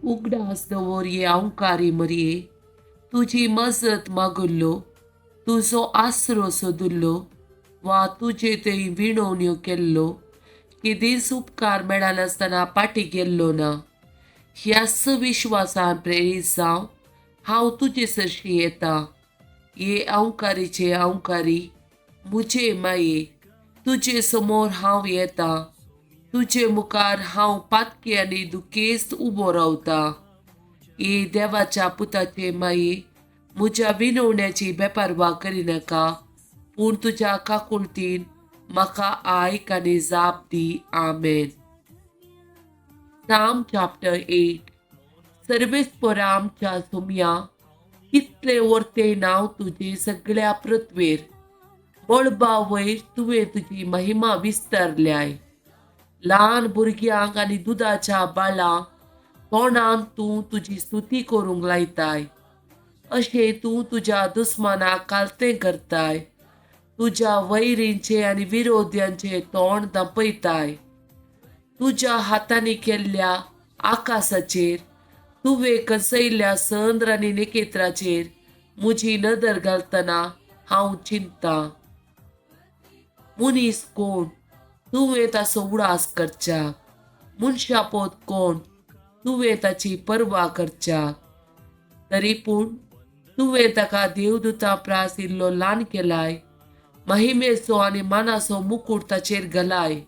उगडास दवर ये अवकारी मरये तुझी मजत मागुल्लो तुजो आसरो सोदुल्लो वा तुजे थंय विणवण्यो केल्लो की दीस उपकार मेळनासतना पाटी गेल्लो ना. ह्याच विश्वासान प्रेरीत जावन हांव तुजे सरशी येता. ये अवकारीचे अवकारी मुझे माये तुजे समोर हांव येता. तुजे मुखार हांव पातकी आनी दुखेस्त उबो रावता. ये देवाच्या पुताचे माये म्हज्या विनवण्याची बेपरवा करिनाका पूण तुज्या काकुळतीन म्हाका आयक आनी जाप दी. आमेन. Psalm chapter 8. सर्वेस्परा आमच्या सुमया कितले वर्ते नाव तुजे सगळ्या पृथ्वीर. मळबा वयर तुवें तुजी महिमा विस्तारल्याय. ल्हान भुरग्यांक आनी दुदाच्या बाळांक तोंडान तूं तुजी स्तुती करूंक लायताय. अशें तूं तुज्या दुस्मानाक कालतें करताय. तुज्या वैरींचे आनी विरोध्यांचे तोंड दापयताय. तुज्या हातांनी केल्ल्या आकाशाचेर तुवें कसयल्ल्या संद्र आनी नखेत्राचेर म्हजी नदर घालतना हांव चिंतां. मनीस कोण तुवें ताचो उडास करच्याक, मनशापोत कोण तुवें ताची पर्वा करच्याक. तरी पूण तुवें ताका देवदूतां प्रास इल्लो ल्हान केलाय. महिमेचो आनी मानाचो मुकुट ताचेर घालाय.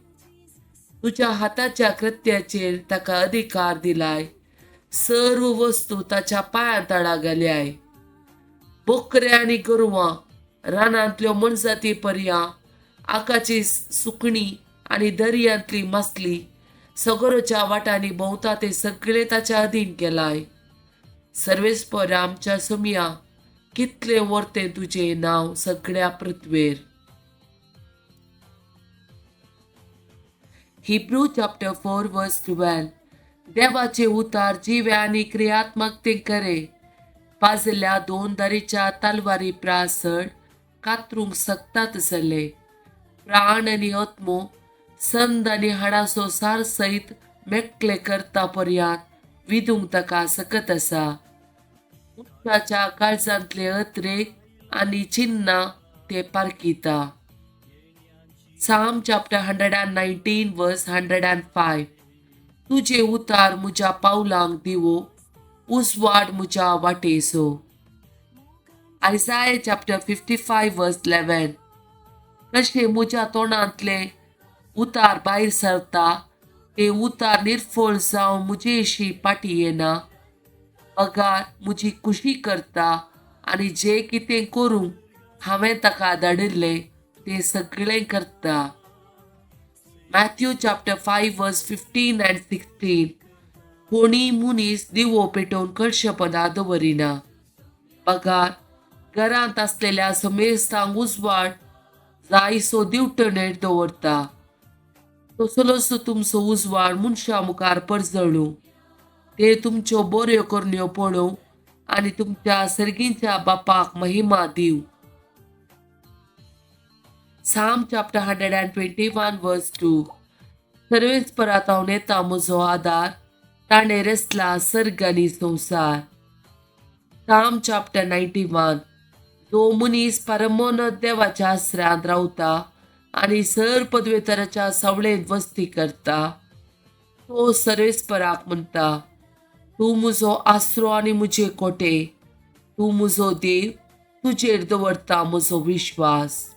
तुज्या हाताच्या कृत्याचेर ताका अधिकार दिलाय. सर्व वस्तू ताच्या पांया तळा घाल्याय. बोकड्या आनी गोरवां, रानांतल्यो मनजाती पर्यां, आकाची सुकणी आनी दर्यांतली मासली सगळ्योच्या वाटांनी भोंवता ते सगळे ताच्या अधीन केलाय. सर्वेस्पर आमच्या सुमया कितले वर्ते तुजे नाव सगळ्या पृथ्वीर. Hebrew chapter 4 verse 12. देवाचे उतार जिव्या आनी क्रियात्मकते करे. पाजल्या दोन दारीच्या तलवारी प्रासड कातरूंक सकतात जाले. प्राण आनी आत्मो संद आनी हाडाचो सार सयत मेकळे करता पर्यंत विधूंक ताका सकत आसा. मनशाच्या काळजांतले अत्रेक आनी चिन्नां ते पारखिता. Psalm chapter 119 verse 105. तुझे उतार म्हज्या पावलांक दिवो, उजवाड म्हज्या वाटेचो. Isaiah chapter 55 verse 11. कशे म्हज्या तोंडांतले उतार भायर सरता ते उतार निर्फळ जावन म्हजेशी पाटी येना. पगार म्हजी खुशी करता आनी जे कितें करूंक हांवें ताका धाडिल्लें ते सगळें करता. Matthew chapter 5 verse 15 and 16. कोणी मनीस दिवो पेटोवन कळशेपणां दवरिना. पगार घरांत आसलेल्या समेस्तांक उजवाड जायसो दिवटणेर दवरता. तसलोच तुमचो उजवाड मनशां मुखार परजळू. ते तुमच्यो बऱ्यो करण्यो पळोव आनी तुमच्या सर्गींच्या बापाक महिमा दिव. Psalm chapter 121 verse 2. सर्वेस्परांत हांव नेता म्हजो आदार, ताणें रचला सर्ग आनी संवसार. Psalm chapter 91. जो मनीस परमोन्नत देवाच्या आसऱ्यांत रावता आनी सर पदवेतराच्या सावळेंत वस्ती करता, तो सर्वेस्पराक म्हणटा, तूं म्हजो आसरो आनी म्हजे कोटे. तूं म्हजो देव, तुजेर दवरता म्हजो विश्वास.